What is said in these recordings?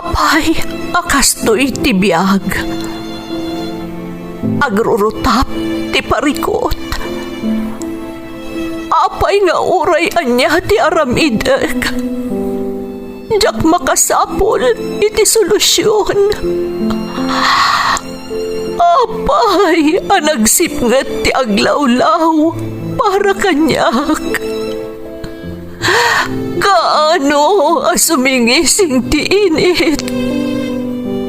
Apay, akastoy ti biyag. Agrurutap ti parikot. Apay nga uray anya ti aramideg. Jak makasapol iti solusyon. Apay, anagsipnget ti aglawlaw para kanyak. Kaano asumingising ti init.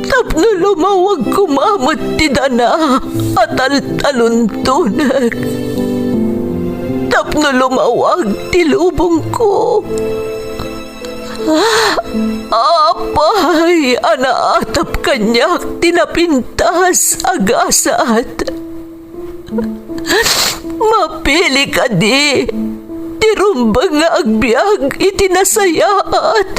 Tapno lumawag kumamot ti dana at taluntunag. Tapno lumawag ti lubong ko. Apay, anaatap kanyak tinapintas agasat. Mapili ka di, tirumbang nga agbyag itinasayaat.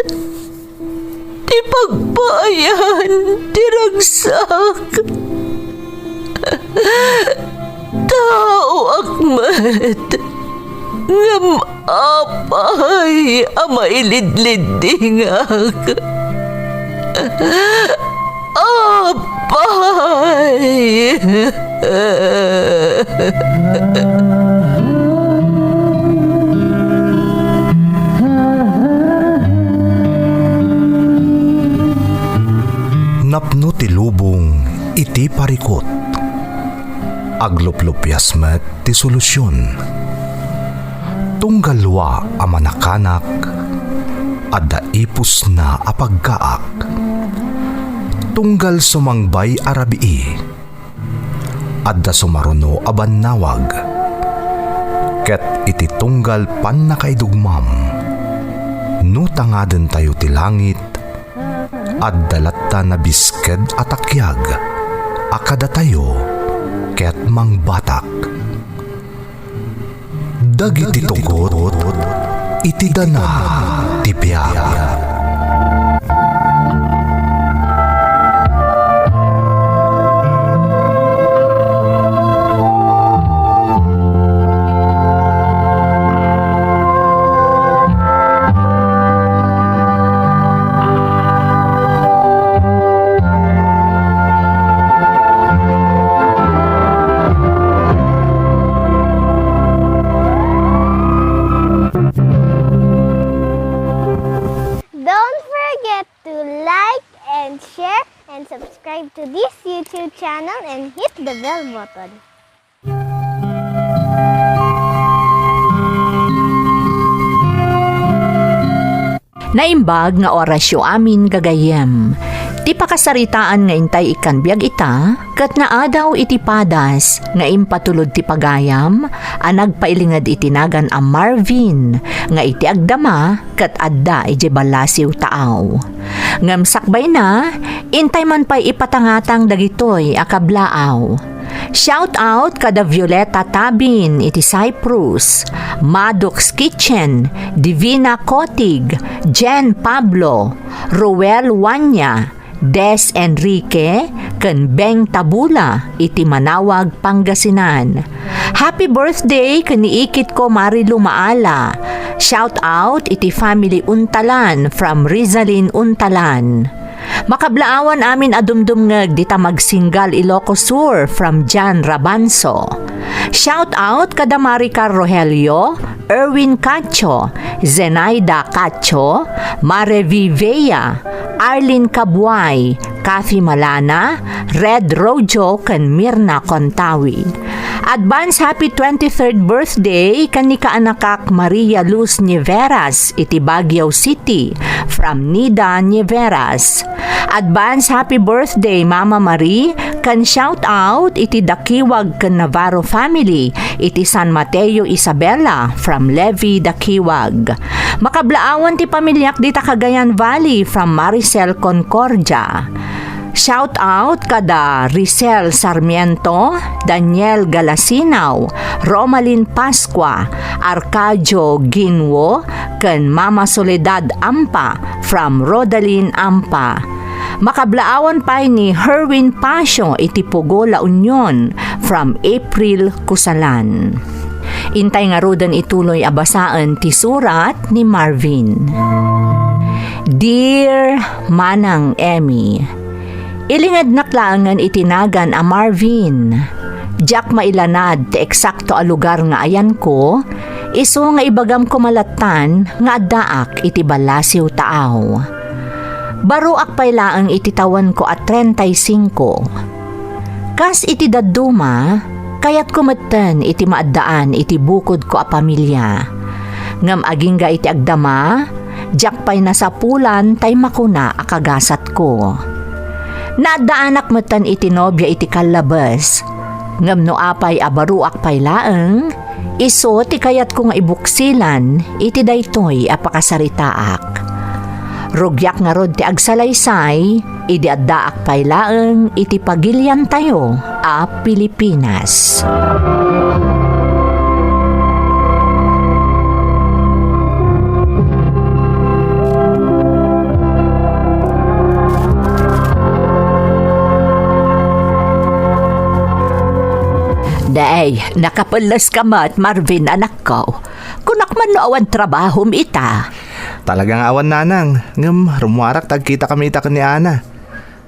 Ti pagbayan, tiragsak. Tao akmat, ngam apay, amailidlidingak. Apay. Napno ti lubong iti parikot. Agluplupyas met ti solusyon. Tunggalwa a manakanak, adda ipus na apagkaak. Tunggal sumangbay arabii, adda sumaruno abannawag. Ket iti tunggal pan nakaidugmam, no tangaden tayo ti langit, adda latta na bisked atakyag, akada tayo ket mangbatak. Dagiti tugot, iti dana ti biag. Subscribe to this YouTube channel and hit the bell button. Naimbag nga orasyo amin gagayem. Ti pakasaritaan nga intay ikan biag ita, kat naadaw iti padas nga impatulod ti pagayam, nagpailingad itinagan a Marvin, nga iti agdama, kat adda iti balasiw taaw. Ngam sakbay na, intay man pa'y ipatangatang dagitoy akablaaw. Shout out kada Violeta Tabin iti Cyprus, Maddox Kitchen, Divina Kotig, Jen Pablo, Ruel Wanya, Des Enrique, ken Beng Tabula iti Manawag, Pangasinan. Happy birthday kaniikit ko Marilu Maala. Shout out iti family Untalan from Rizalin Untalan. Makablaawan amin adumdum ngeg dita magsinggal Ilocos Sur from Jan Rabanso. Shout out kada Maricar Rogelio, Erwin Cacho, Zenaida Cacho, Marevi Vea, Arlene Cabuay, Kathy Malana, Red Rojo, ken Mirna Contawi. Advance happy 23rd birthday kan ni kaanakak Maria Luz Nieveras iti Baguio City from Nida Nieveras. Advance happy birthday Mama Marie kan shout out iti Dakiwag ken Navarro family iti San Mateo Isabela from Levi Dakiwag. Makablaawan ti pamilyak dita Cagayan Valley from Maricel Concordia. Shout out kada Risel Sarmiento, Daniel Galasinaw, Romalyn Pasqua, Arcadio Ginwo, ken Mama Soledad Ampa from Rodalin Ampa. Makablaawan pa ni Herwin Pasio iti Pugo La Union from April Kusalan. Intay nga rodan ituloy abasaan ti surat ni Marvin. Dear Manang Emmy, ilingad naklangan itinagan a Marvin. Jack mailanad ti eksakto a lugar nga ayan ko, iso nga ibagam ko malatan nga addaak iti balasiw taaw. Baruak paylaang ititawan ko at 35. Kas iti dadduma, kayat kumatan iti maaddaan iti bukod ko a pamilya. Ngam aging ga iti agdama, Jack pa'y nasapulan tay makuna akagasat ko. Naadaanak matan iti nobya iti kalabas. Ngam no apay abaruak pay laeng, iso ti kayat ko nga ibuksilan iti daytoy apakasaritaak. Rugyak nga rod ti agsalaysay, idi addaak pay laeng iti pagilyan tayo a Pilipinas. Day, nakapulas ka mat, Marvin, anak ko. Kunak man no awan trabaho ita. Talagang awan nanang, ngam rumuarak tagkita kami ita ni Ana.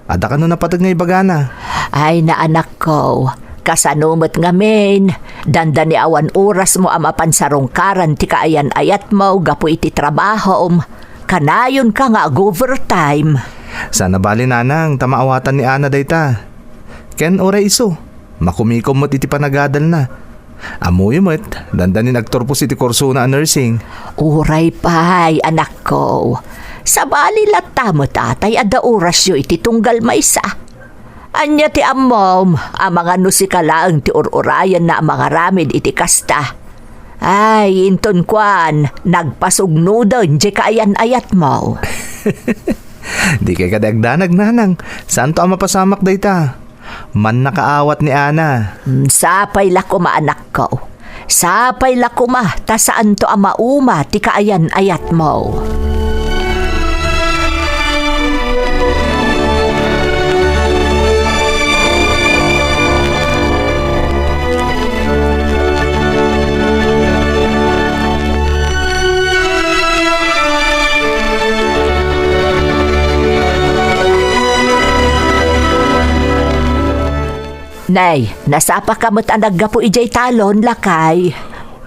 Ada ka no napatag nga ibagana. Ay na anak ko, kasanumot ngamin, danda ni awan oras mo amapan sa rongkaran ti kaayan ayat mo, gapo iti trabaho. Kanayon ka nga overtime. Sana bali nanang, tamaawatan ni Ana dayta. Ken oray iso, makumikom mo't iti panagadal na. Amuy mo't, dandanin nagtorpos iti kurso na nursing. Uray pay, anak ko. Sa bali lata mo tatay, ada oras yo iti tunggal maysa. Anya ti amom, ang mga nusikalaang ti ururayan na mga ramid iti kasta. Ay, inton kwan, nagpasugnudon, di kaayan ayat mo. Di kay kadagdanag nanang, saan to ang mapasamak dayta? Man nakaawat ni Ana. Sapay lakuma anak ko. Sapay lakuma, ta saan to ang mauma, ti kaayan ayat mo. Nay, nasapa ka mo't ang naggapo ijay talon, lakay.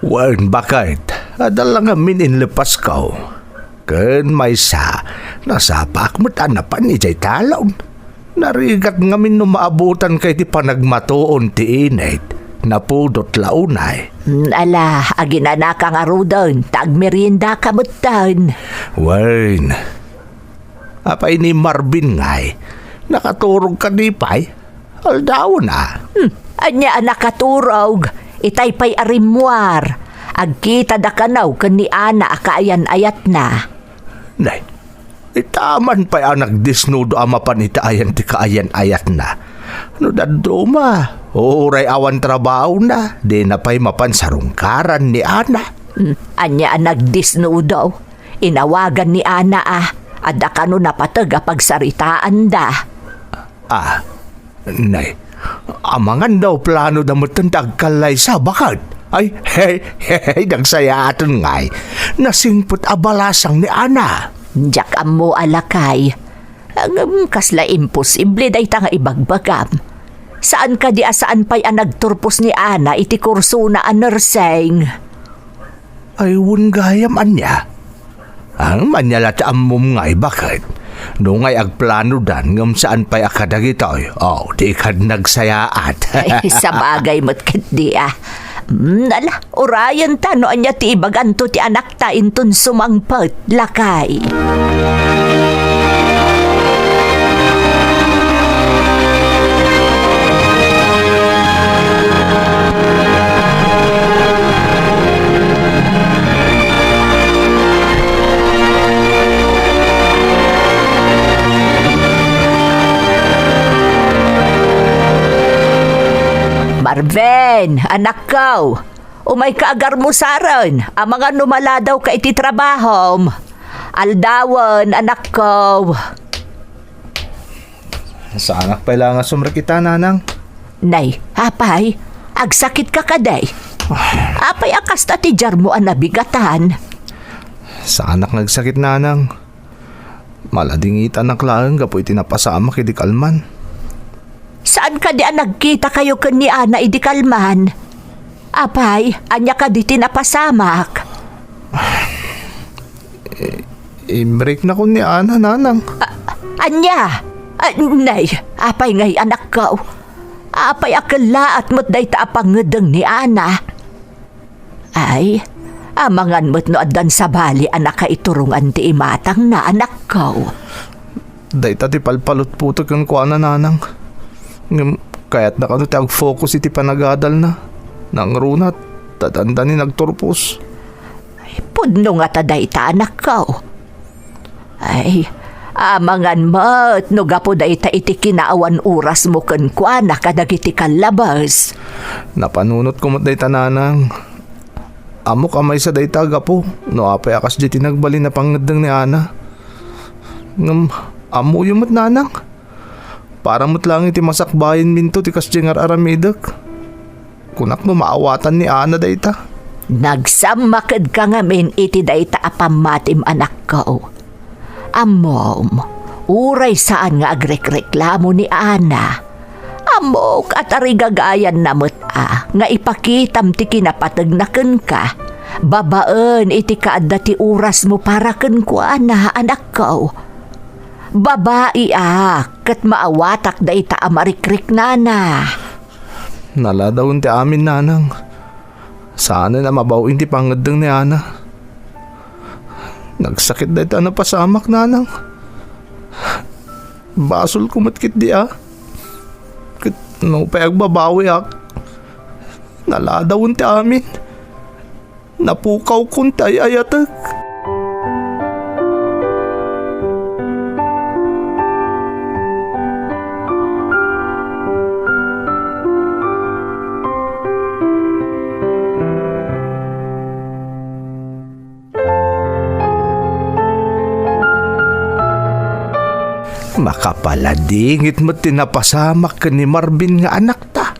Wan bakit? Adala nga mininlepas ka. Ken may sa, nasapak mo't anapan ijay talon. Narigat nga min numaabutan kay ti panagmatuon ti init. Napudot launay. Ala, aginana ka nga rudon, tagmerienda ka mo't tan. Wan. Apay ni Marvin ngay, nakaturog ka di pay. Aldaw na. Anya anak katurog, itay pa'y arimwar. Agkita da kanaw kan ni Ana akaayan ayat na. Nay, itaman pa'y anak disnudo amapan itaayan ti kaayan ayat na. No daduma, uray awan trabaho na, di na pa'y mapansarungkaran ni Ana. Anya anak disnudo, inawagan ni Ana adda kano napatag pagsaritaan da. Nay, amangan daw plano da matantag kalay sa bakad. Ay, hey, nagsaya aton ngay. Nasingput abalasang ni Ana. Jak mo alakay. Ang kasla imposible day ta nga ibagbagam. Saan ka di asaan pa'y nagturpos ni Ana iti kurso na nursing? Ay, gayam anya. Ang manyalat amom ngay bakit? No ngay agplano dan ngam saan pa'y akadagitoy. Oh, di kad nagsayaat. Ay, sa bagay mo't kadi Nala, orayan ta no anya ti ibaganto ti anak ta intun sumangpet, lakay. Marvin, anak ko, umay kaagar mo saron, ang mga numaladaw ka iti trabahom. Aldawan, anak ko. Sa anak pala nga sumrakita, nanang? Nay, apay, agsakit ka kaday. Apay akas na ti jar mo ang nabigatan. Sa anak nagsakit, nanang. Maladingitan ang klaang gapo iti napasama kay di kalman. Saan ka di nagkita kayo kan ni Ana idi kalman? Apay, anya ka di tinapasamak. I-break na ko ni Ana, nanang. Anya? Nay, apay ngay anak ko. Apay akalaat mo't day taapangedeng ni Ana. Ay, amangan mo't no adan sa bali anak ka iturungan ti imatang na anak ko. Day ti palpalot puto kang kuana, nanang. Kaya't na ti ag-focus iti panagadal na. Nang runat, tatanda ni nagturpos. Ay, pudno nga taday ta anak ko. Ay, amangan mo't no gapo day ta iti kinaawan oras mo kan kuana kadagiti kalabas. Napanunot ko mo't day tananang. Amok amay sa day tagapo. No apay akas di tinagbali na pangedeng ni Ana. Amo yung mo't nanang. Para mo't lang iti masakbayin minto ti kas jengar aramidek. Kunak no maawatan ni Ana day ta. Nagsamakad ka ngamin iti day ta apamatim anak ko. Amom, uray saan nga agrek-reklamo ni Ana. Amok at arigagayan namot nga ipakitam ti kinapatagnaken ka. Babaan iti kaadda ti oras mo para ken kuana anak ko. Babae kat maawatak da ita amarikrik nana. Naladawon ti amin, nanang. Sana na mabawin ti pangedeng ni Ana. Nagsakit da ita na pasamak, nanang. Basol kumatkit di Kit no pagbabawi Naladawon ti amin. Napukaw kuntay ayatek. Makapaladingit mo tinapasamak ka ni Marvin nga anak ta.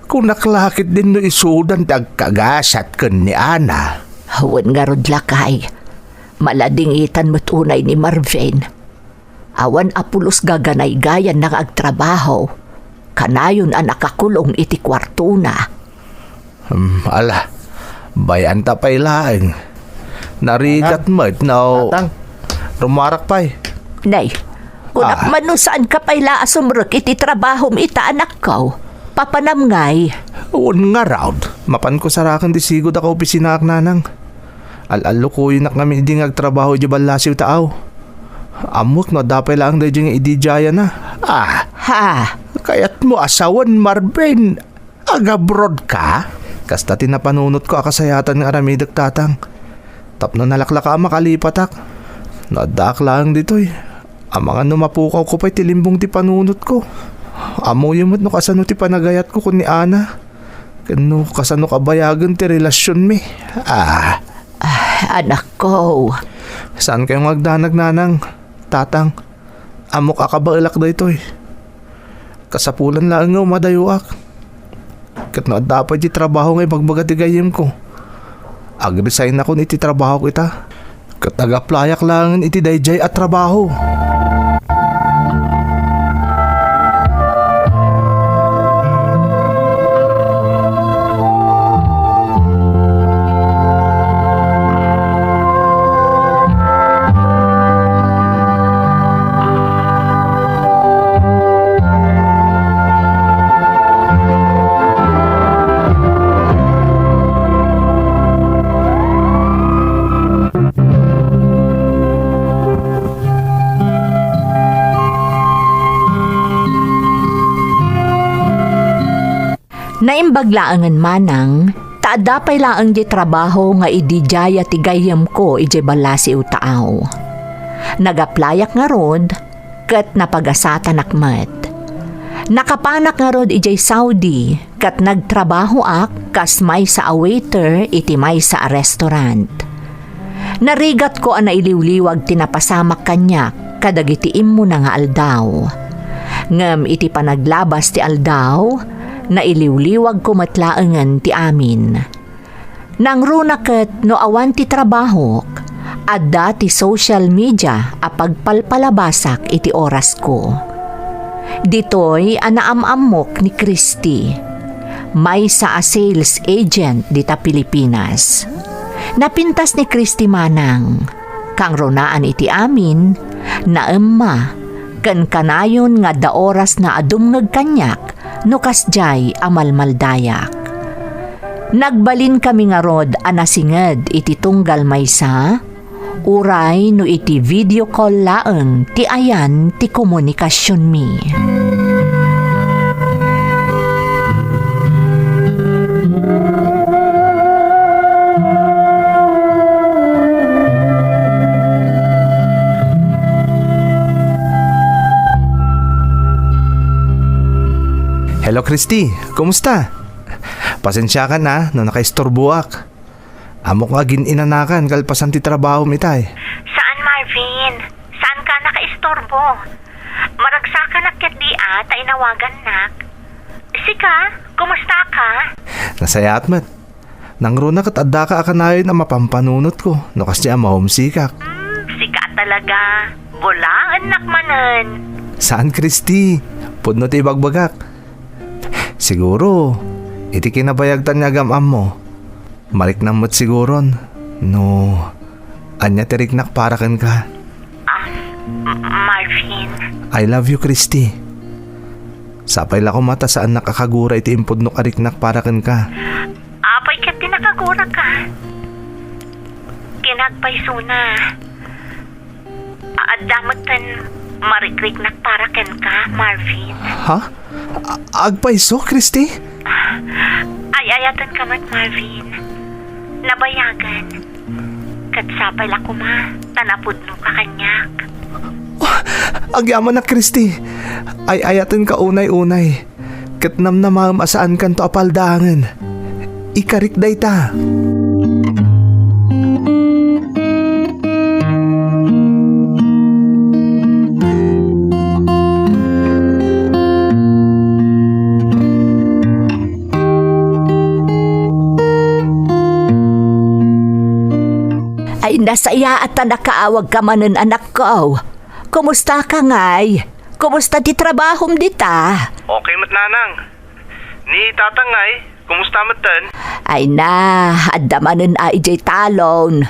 Kung naklakit din no isudan tagkagasat ka ni Ana. Hawan nga rod lakay. Maladingitan mo't unay ni Marvin. Awan apulos gaganay gayan ng agtrabaho. Kanayon ang nakakulong iti kwarto na. Ala, bayan ta pa'y laing. Narigat mo't no... Tatang. Rumarak pa'y. Nay, kunak man no saan ka pa'y asumrek iti trabaho ita anak ko. Papanamngay. Uwan nga raud. Mapan ko sarakan di sigod ako opisinak, nanang. Al-alo ko yun na kami di ngagtrabaho di balasiw taaw. Amok no dapay lang da di idijaya na. Ha? Kaya't mo asawan, Marvin. Agabroad ka? Kasta tinapanunot ko akasayatan ng aramidek, tatang. Tapno nalaklak ka makalipatak. Nadak lang dito'y. Amangan no mapukaw ko pa'y tilimbong ti panunot ko. Amo yung no kasano ti panagayat ko kun ni Ana. Kano kasano kabayagan ti relasyon mi. Anak ko. Saan kayong magdanag, nanang? Tatang, amok akabailak da ito Kasapulan lang nga umadayuak. Kat na dapat di trabaho ngay magmagatigayim ko. Ag-resign ako iti trabaho kita. Kat nag-applyak lang iti dayjay at trabaho. Naimbaglaangan manang, taadapay laang di trabaho nga idijaya ti gayam ko ije balasi utaaw. Nagaplayak nga rod, kat napagasatan akmat. Nakapanak nga rod ije Saudi, kat nagtrabaho ak kas may sa a waiter iti may sa a restaurant. Narigat ko ang nailiwliwag tinapasamak kanya, kadagiti mo na nga aldaw. Ngam iti panaglabas ti aldaw, na iliwliwag ko matlaangan ti amin. Nang runaket no awan ti trabaho, Adda ti social media apagpalpalabasak iti oras ko. Ditoy anaamamok ni Christy. May sa sales agent dita Pilipinas. Napintas ni Christy manang. Kang ronaan iti amin na emma ken kanayon nga da oras na adumngeg kanyak no kasjay amalmaldayak. Nagbalin kami nga rod anasinged iti tunggal maysa, uray no iti video call laeng ti ayan ti komunikasyon mi. Hello Christy, kumusta? Pasensya ka na no nakaistorbuak. Amok nga gininakan kalpasan ti trabaho mitay. Saan, Marvin? Saan ka nakaistorbo? Maragsakan na ket di ta inawagan nak. Sika, kumusta ka? Nasayat mat. Nangruna kat adda ka akanayon na mapampanunot ko no kasya mahomsikak. Sika talaga. Bulaan nakmanen. Saan Christy? Pudno ti bagbagak. Siguro, iti kinabayagtan niya gamam mo. Malik na mo't siguron. No, anya tiriknak para kan ka. Marvin. I love you, Christy. Sapay la ko mata saan nakakagura iti impod no kariknak para kan ka. Apay ket tinakagura ka. Kinagpaysuna. Adamatan marikriknak para ken ka, Marvin. Ha? Agpaiso, Christy? Ay ayatan ka mat, Marvin. Nabayagan. Katsapay la kuma. Tanapod no ka kanyak. Agyaman na, Christy. Ay ayatin ka unay-unay. Katnam na mamasaan kan to apaldangan. Ikarikday ta. Ay nasaya at nakaawag ka manen anak ko. Kumusta ka ngay? Kumusta di trabahom dita? Okay mat nanang. Ni tatangay, kumusta mat tan? Ay na, adda manen ay jay talon.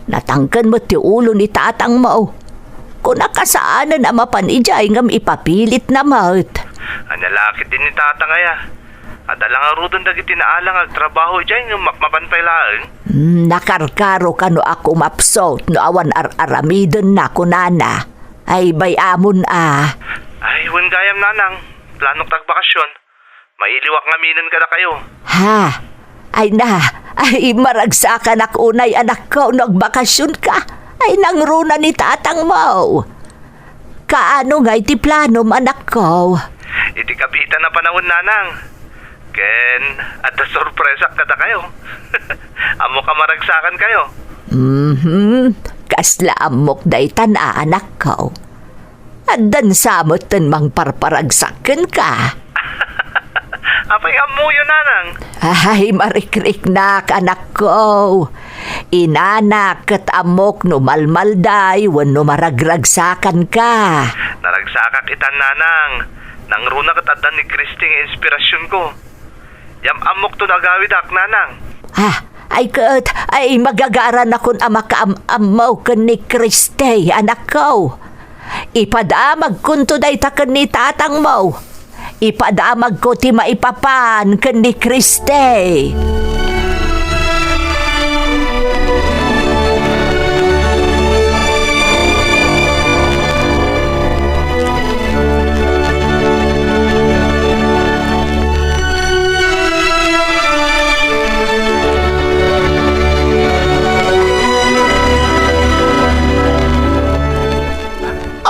Natangkan mo ti ulo ni tatang mo. Kung nakasaanan ang mapanijay ngam ipapilit na mat. Analakit din ni tatangay ah. Adalang arudon dagiti naalang agtrabaho dyan yung mapantay laang. Nakarkaro ka no ako mapsot no awan aramidon na kunana. Ay bayamon ah. Ay, wan gayam nanang. Planong tagbakasyon. Mailiwak ngaminan ka na kayo. Ha? Ay na, ay maragsakan ako unay anak ko nagbakasyon ka. Ay nangruna ni tatang mo. Kaano nga iti plano anak ko? Iti kapitan na panahon nanang. Ken, at the sorpresa kada kayo. Amo ka maragsakan kayo. Kasla amok daytan anak ko. Addan samot ten mang parparagsaken ka. Apay amo yun nanang. Ay marikrik na anak ko. Inanak kat amok no malmalday wano maragragsakan ka. Naragsakak itan nanang. Nangruna katadan ni Christing inspirasyon ko. Yam amok to nagawid ak nanang. Ay kat, ay magagaran akong amakaamaw ka ni Kriste, anak ko. Ipadamag kunto day ta ka ni tatang mo. Ipadamag ko ti maipapan ka ni Kriste.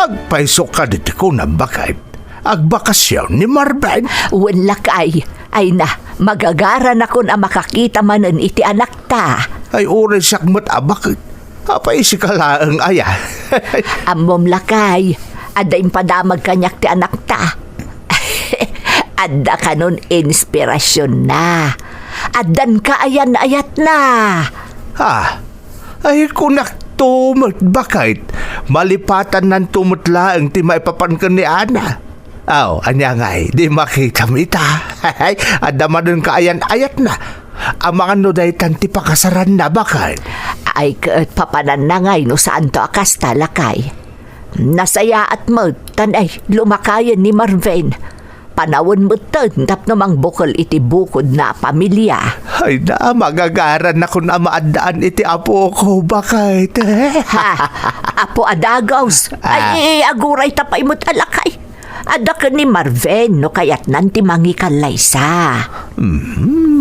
Agpaisok ka dito ko na bakit? Agbakasyon ni Marvin? Wala kay, ay na, magagaran ako na makakita manen iti anak ta. Ay oras siyak bakit? Apay si kalaang aya. Amom lakay, ada impadamag kanyak ti anak ta. Adda ka nun inspirasyon na. Addan ka ayan ayat na. Ha? Ay kunak tumot bakit? Malipatan ng tumot laang ti maipapankan ni Ana. Aw, anya ngay, di makita mita. Adama dun kaayan-ayat na. Ang mga nodaytan ti pakasaran na bakit? Ay kaat papanan na ngay no saan to akas talakay. Nasaya at magtan ay lumakayan ni Marvin. Panawon mo tan tapno mang bukol iti bukod na pamilya. Ay na, magagaran na kung na maadaan iti apo ko bakit? Ha, apo adagaws. Ay, aguray tapay mo't alakay. Ada ka ni Marvin no kayat nanti mangikalay-sa.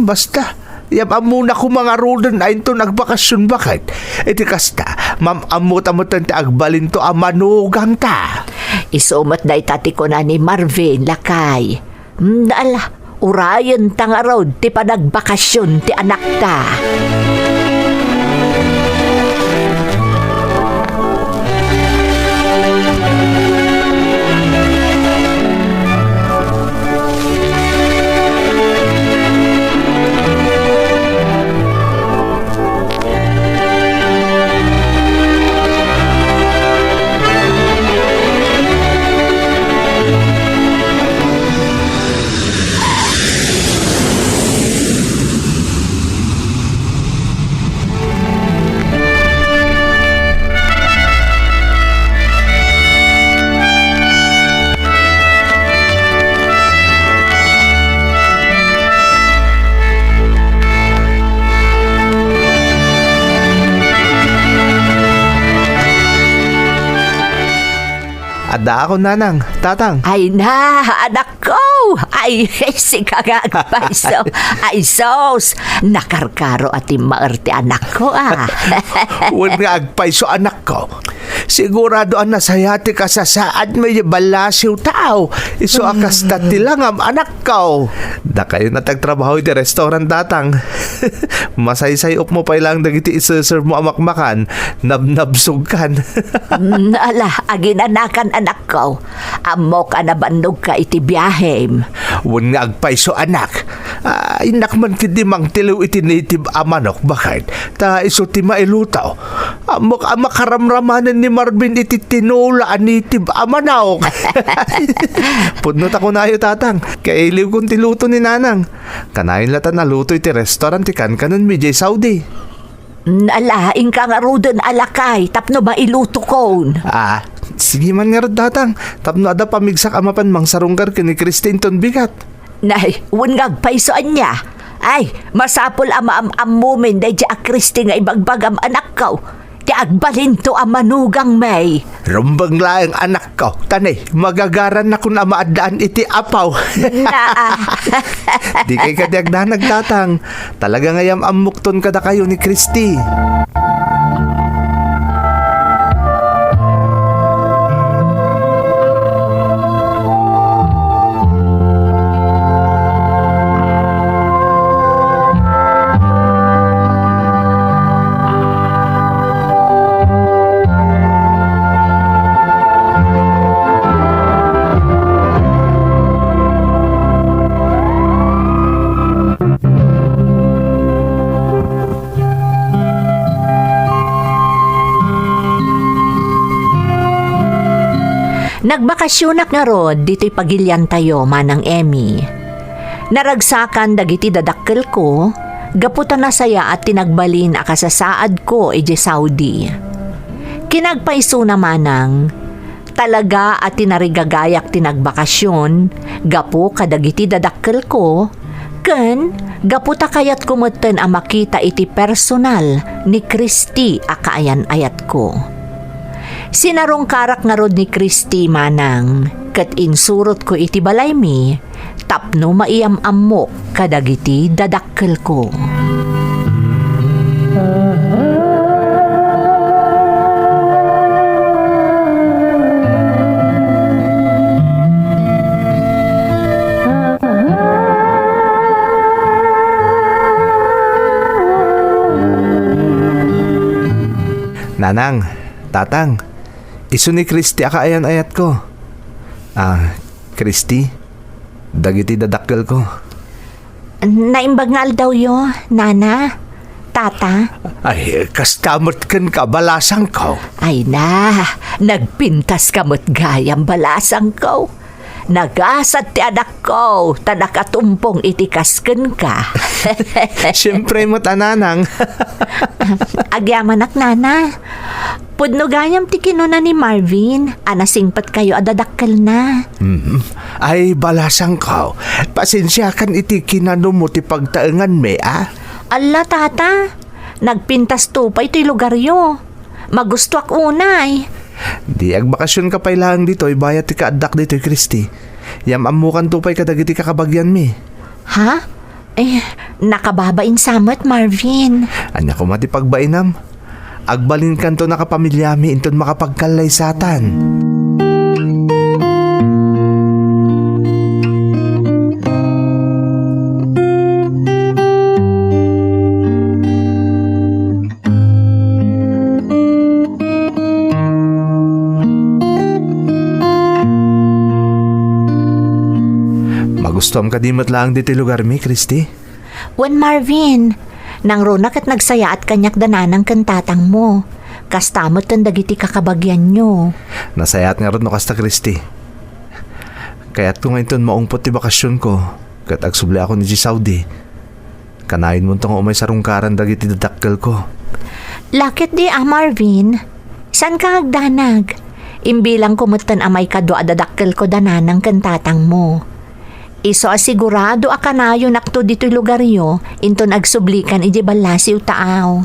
Basta. Yam muna ko mga rodan ay ito nagbakasyon bakit? Iti kasta, amot-amotan ti agbalin to amanugang ta. Isumat na itati ko na ni Marvin lakay. Naala, urayan tangarod ti panagbakasyon ti anak ta. Ada ako nanang, tatang. Ay na, anak ko! Ay, si kagagpaiso. Ay, sos! Nakarkaro at maerte anak ko, ah. Huwag nga agpaiso anak ko. Sigurado ang nasayati ka sa saad may balasiw tao. Iso akas dati lang ang anak ko. Da kayo natagtrabaho iti restaurant datang. Masaysayop mo pa ilang dagiti isa-serve mo amakmakan. Nabnabsog kan. Ala, aginanakan anak ko. Amo ka na bandog ka iti biyahem. Huwag nga agpaiso anak. Ay nakman kidi mang tiliw iti native amanok. Bakit? Ta iso ti mailutaw. Amok makaramramanan ni Marvin iti tinula native amanok. Pudnot ako na ayo tatang. Kailiw kong tiluto ni nanang. Kanayin lata na luto iti restaurant ti kankanan mi jay Saudi. Alaing ka nga rodon alakay. Tapno mailuto kon. Sige man nga datang. Tapno ada pamigsak amapan mang sarunggar kini Christine ton bigat. Nay, wungag paisoan niya. Ay, masapol am mumen day a Kristi nga ibagbagam anak ko. Ti agbalin to ang manugang may. Rumbang laeng anak ko. Tanay, magagaran na kung amaadaan iti apaw. Di kay kadiag na nagtatang. Talaga ngayam amukton kada kayo ni Christy. Nagbakasyonak nga rod, dito'y pagilyan tayo manang Emmy. Naragsakan dagiti dadakkel ko, gaputan na saya at tinagbalin akasasaad ko ije Saudi. Kinagpaiso na manang, talaga at tinarigagayak tinagbakasyon, gapu kadagiti dadakkel ko, ken gaputa kayat kumuten ang makita iti personal ni Christy akaayan ayat ko. Sinarong karak nga rod ni Christy manang, kat insurot ko iti balay mi, tapno maiyam-ammo kadagiti dadakkel ko. Nanang, tatang, iso ni Christy akaayan ayat ko. Christy, dagiti dadakkel ko. Naimbangal daw yo, nana. tata? Ay, kastamot kan ka balasang ko. Ay na, nagpintas kamot gayam balasang ko. Nagasat ti anak ko, tanakatumpong itikasken ka. Siyempre mo tananang. Agyamanak nana. Pudno gayam ti kinuna ni Marvin, anasingpat kayo adadakkel na. Ay, balasang ko. Pasensya kan iti kinano mo ti pagtaengan me, ah? Alla tata, nagpintas tupay ito'y lugaryo. Magustuak unay. Di agbakasyon ka pa ilang dito, ibayat ti kaadak dito, Christy. Yam amukan tupay kadagiti kakabagyan mi. Ha? Eh, nakababain samot, Marvin. Anya ko mati pagbainam. Agbalin kanto nakapamilya mi inton makapagkalay satan. Magustuhan ka di matlaang dito lugar mi, Christy? Wan Marvin, nang ronak at nagsaya at kanyak dananang kantatang mo. Kastamot ang dagiti kakabagyan nyo. Nasayat nga ron no kasta, Christy. Kaya't ko ngayon maungpot ti bakasyon ko. Kat agsubli ako ni Saudi. Kanayin mo tong umay sarungkaran dagiti dadakkel ko. Lakit di Marvin? San ka agdanag? Imbilang kumutan amay kado adadakkel ko dananang kantatang mo. Iso asigurado akanayo nakto dito'y lugaryo, inton agsublikan iji balasi utaaw.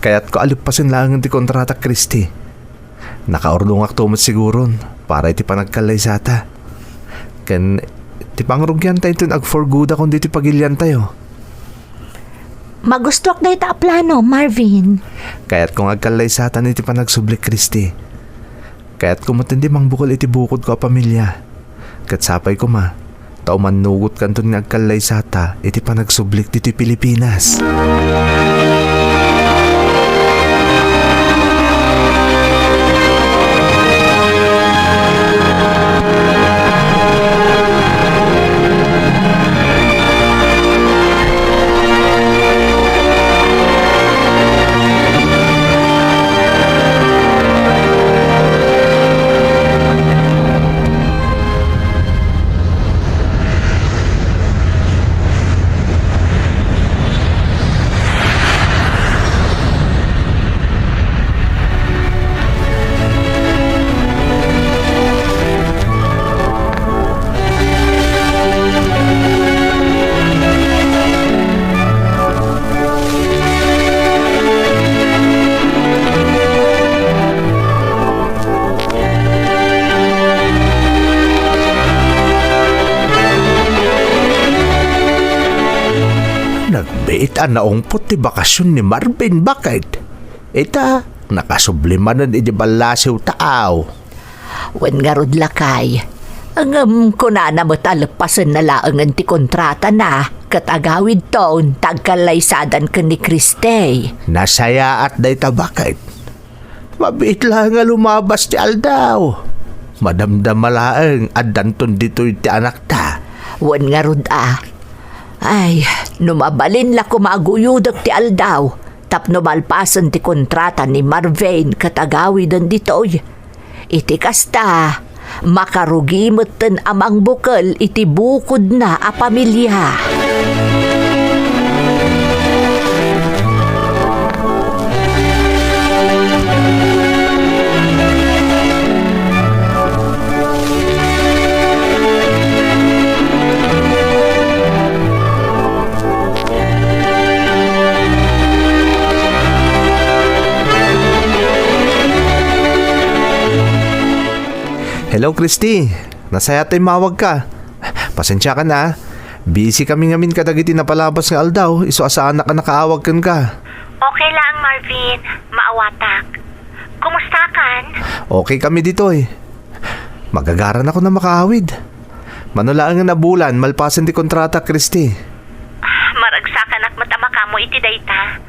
Kaya't ko alipasin lang ti kontrata, Christy. Nakaordong akto siguron para iti panagkalay sata. Ken ti pangrugyan tayo inton agforguda kung dito pagilyan tayo. Magustuak na ita plano, Marvin. Kaya't kung agkalay sata iti panagsublik, Christy. Kaya't kumatindi mang bukol iti bukod ko a pamilya. Katsapay ko ma, tao manugot kanton nga agkalay sata, iti panagsublik dito Pilipinas. Nagbiitan na ungpot ti bakasyon ni Marvin, bakit? Ita, nakasublimanan iti balasiw taaw. Wen nga rod lakay. Ang kunana mo talapasan na laangan ti kontrata na kat agawid taon tagkalaysadan ka ni Kriste. Nasaya at dayta, bakit? Mabiit lang nga lumabas ti Aldaw. Madamdamalaang adanton dito ti anak ta. Wen nga rod Ay, numabalin la kumaguyudag ti Aldaw. Tapno malpasan ti kontrata ni Marvin katagawidan ditoy. Iti kasta, makarugimot ten amang bukal iti bukod na a pamilya. Hello, Christy. Nasaya tayo mawag ka. Pasensya ka na. Busy kami ngamin kadagiti na palabas nga Aldaw. Iso asaan na ka nakaawag kan ka. Okay lang, Marvin. Maawatak. Kumusta kan? Okay kami dito eh. Magagaran ako na makaawid. Manulaan nga na bulan, malpasan di kontrata, Christy. Maragsakan at matama ka mo iti dayta.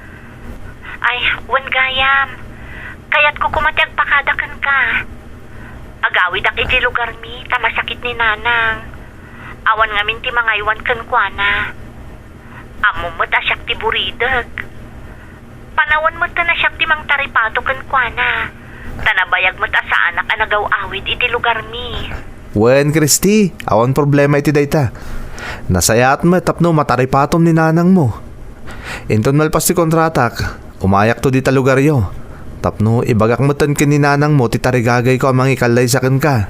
Ay, wan gayam. Kaya't ko kumatyag pakadakan ka. Agawid ak iti lugar mi, tamasakit ni nanang. Awan nga min ti mga iwan kan kwa na. Amo mo ta siyak ti buridag. Panawan mo ta na siyak ti mang taripato kan kuana. Tanabayag mo ta sa anak anagaw awid iti lugar mi. Wen, Christy, awan problema iti dayta. Nasayat mo tapno mataripatom ni nanang mo. Inton malpas ti kontratak, umayak to di ta lugaryo. Tapno ibagak mo tan kin ni nanang mo ti tarigagay ko amang ikalay sa ken ka.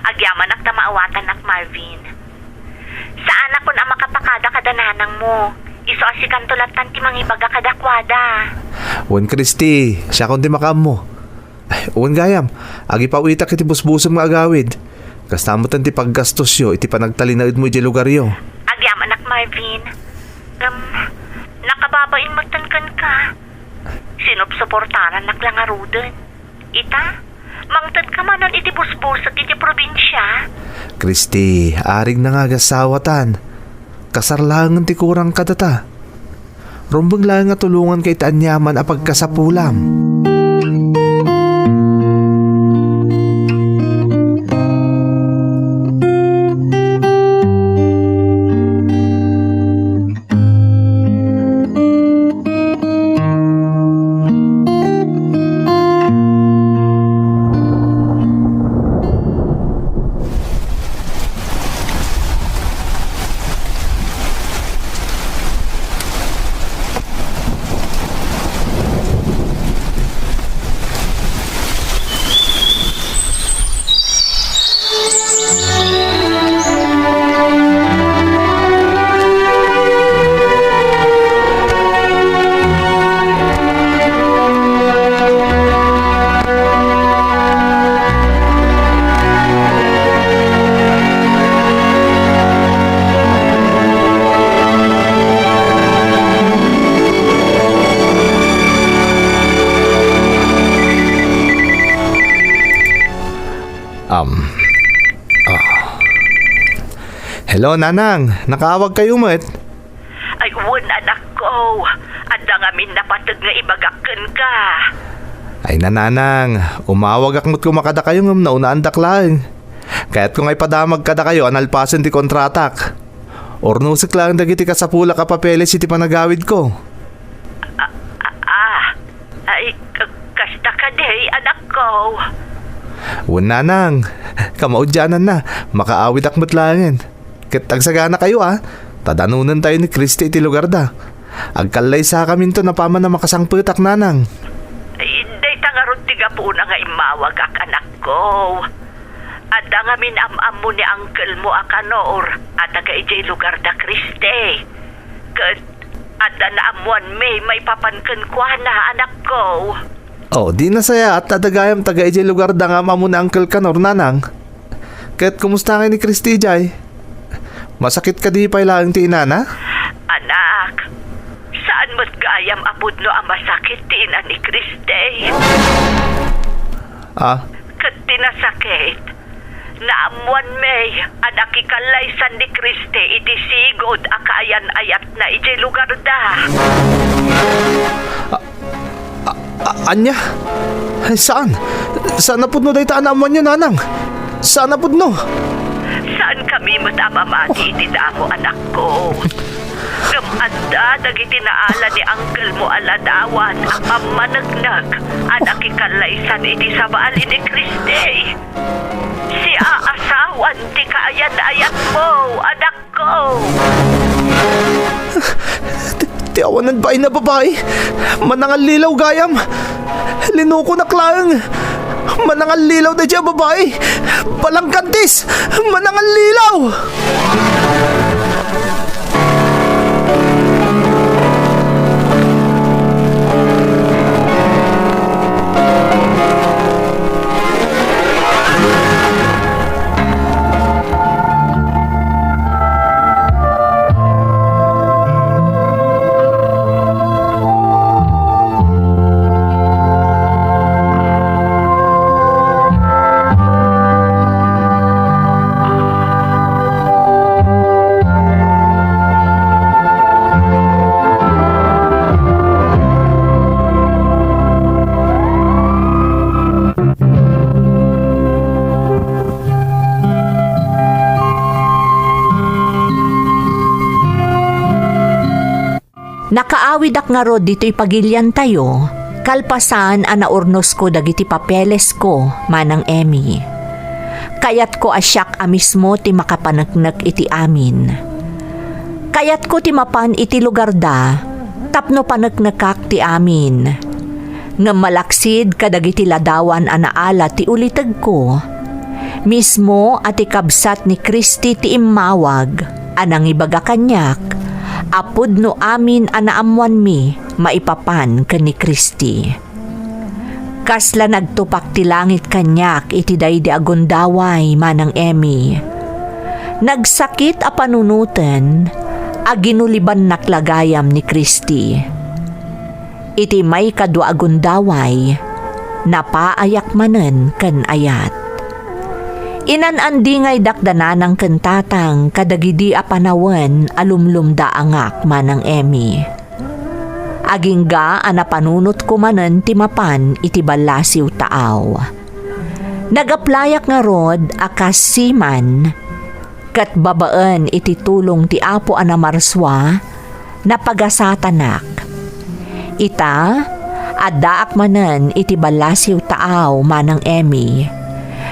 Agyaman ak maawatan ak Marvin. Sa anak kun ang makapakada kada nanang mo. Iso asikan tulatan ti mangibaga kadakwada. Wen, Christy, siya kundi makam mo. Ay, wen gayam, agi pa uitak iti busbusong nga agawid. Kastamutan ti paggastos yo, iti panagtalinaid mo iti lugaryo. Agyaman ak Marvin. Nakababain mo kan ka. Sinupsuportaran nak lang aruden. Ita, mangtad ka manan iti busbusag iti probinsya. Christy, arig na nga gasawatan. Kasarlangan ti kurang kadata. Rumbang lang nga tulungan kay taanyaman a pagkasapulam. Hello, nanang. Nakaawag kayo met. Ay, won anak ko. Adda nga min napatag nga ibagakan ka. Ay nananang, umawag akmot ko makada kayo ngam naunaan daklaan. Kaya't kung ay padamag kada kayo, analpasan ti kontratak. Ornusik lang dagiti kasapula ka papeles iti panagawid ko. Ay, kasta ka day, anak ko. Wen nanang, kamaudyanan na, makaawid akmot langin. Ket tagsagana kayo tadanunan tayo ni Christy iti lugar da. Agkalay sa kamin to na paman na makasangputak nanang. Ay, day tangarod tiga po na nga imawag ak anak ko. Adda nga minamam mo ni uncle mo akanor at taga ijay lugar da Christy. Ket adda na amuan may papanken kwa na anak ko. Oh, di na saya at tadagayam taga ijay lugar da nga mamu ni uncle kanor nanang. Ket kumusta nga ni Christy jay? Masakit ka di pa ilang ti inana? Anak, saan mo't gayam apod no ang masakit ti ina ni Christy? Kat tinasakit, naamuan may anak ikalaysan ni Christy iti sigod akayan ayat na iti lugar da. Anya? Ay, saan? Saan napod no dahi taan amuan niya nanang? Saan napod no? Saan kami matamamati iti damo anak ko? Gamanda dagiti naala ni uncle mo aladawan ang pamanagnag anak ikalaysan iti sabali ni Christy. Si aasawan ti kaayan-ayat mo, anak ko. Ti awanan ba na babae? Manangal lilaw gayam. Linuko na klang. Manangal lilaw na dyan babae. Balangkantis. Manangal lilaw. Nakaawid ak nga rod dito'y pagilyan tayo, kalpasan naurnos ko dagiti papeles ko, manang Emmy. Kayat ko asyak mismo ti makapanagnak iti amin. Kayat ko ti mapan iti lugar da, tapno panagnakak ti amin. Nga malaksid kadagiti ladawan naala ti ulitag ko. Mismo at ikabsat ni Kristi ti imawag, anang ibaga kanyak, apud no amin anaamuan mi, maipapan ken ni Kristi. Kasla nagtupak ti langit kanyak iti daydi agundaway, manang Emmy. Nagsakit a panunuten, aginuliban naklagayam ni Kristi. Iti may kadwa agundaway, napaayak manen ken ayat. Inanandi ngay dakdananang kentatang kadagidi a panawen alumlumda angak, manang Emmy. Agingga anapanunot ko manen ti mapan iti balasiw taaw. Nagaplayak nga rod akas siman, kat babaan iti tulong ti Apo Anamarswa na pagasatanak. Ita, addaak manen iti balasiw taaw, manang Emmy.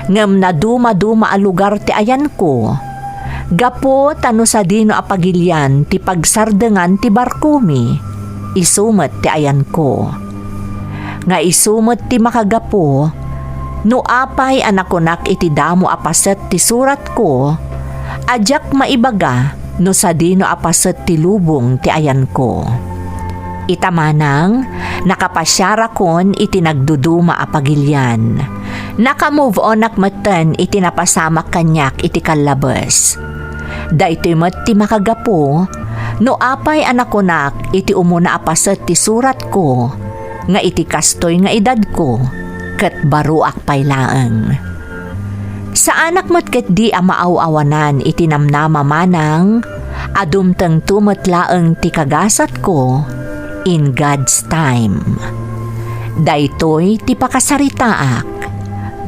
Ngem na duma-duma a lugar ti ayan ko. Gapo tano sa dino a pagilyan ti pagsardengan ti barkumi. Isumet ti ayan ko. Nga isumet ti makagapo, no apay anakunak iti damo apaset ti surat ko, ajak maibaga no sa dino apaset ti lubong ti ayan ko. Itamanang, nakapasyara kon iti nagduduma a pagilyan. Naka-move on akmatan iti napasamak kanyak iti kalabas. Daytoy met ti makagapo, no apay anakunak iti umuna apaset ti surat ko, nga iti kastoy nga edad ko, ket baruak paylaeng. Sa anak met ket di a maaw-awanan iti namnama manang, adumteng tumetlaeng ti kagasat ko, in God's time. Daytoy ti pakasaritaak,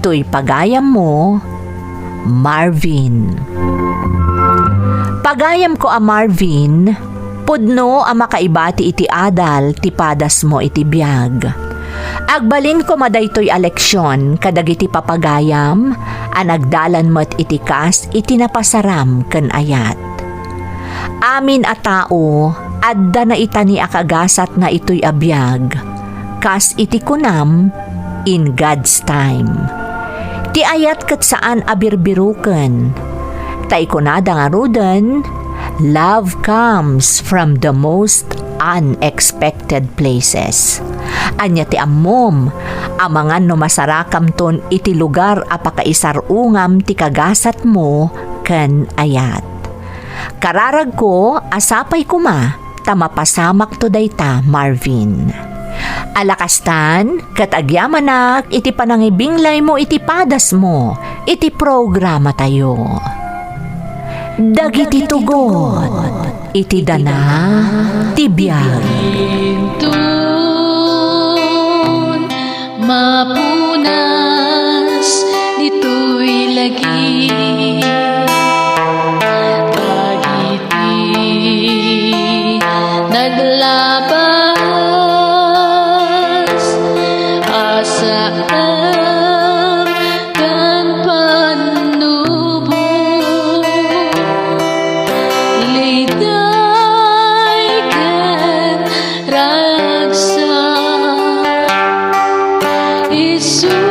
to'y pagayam mo, Marvin. Pagayam ko a Marvin, pudno a makaibati iti adal ti padas mo iti biag. Agbalin ko madaytoy aleksyon kadagiti papagayam, anagdalan mo't itikas iti napasaram ken ayat. Amin a tao, adda na itani akagasat na ito'y abiyag, kas iti kunam, in God's time. Ti ayat ket saan abirbiruken, tay kunada nga ruden, love comes from the most unexpected places. Anya ti ammom, amangan no masarakam ton iti lugar apakaisarungam ti kagasat mo ken ayat. Kararag ko, asapay kuma, tamapasamak to dayta, Marvin. Alakastan, ket agyamanak, iti panangibinglay mo iti padas mo, iti programa tayo. Dagiti tugot, iti dana, tibiyag. Intun, mapunas, dito'y lagi. Naglabas asaan kan panubo liday kan ragsa isu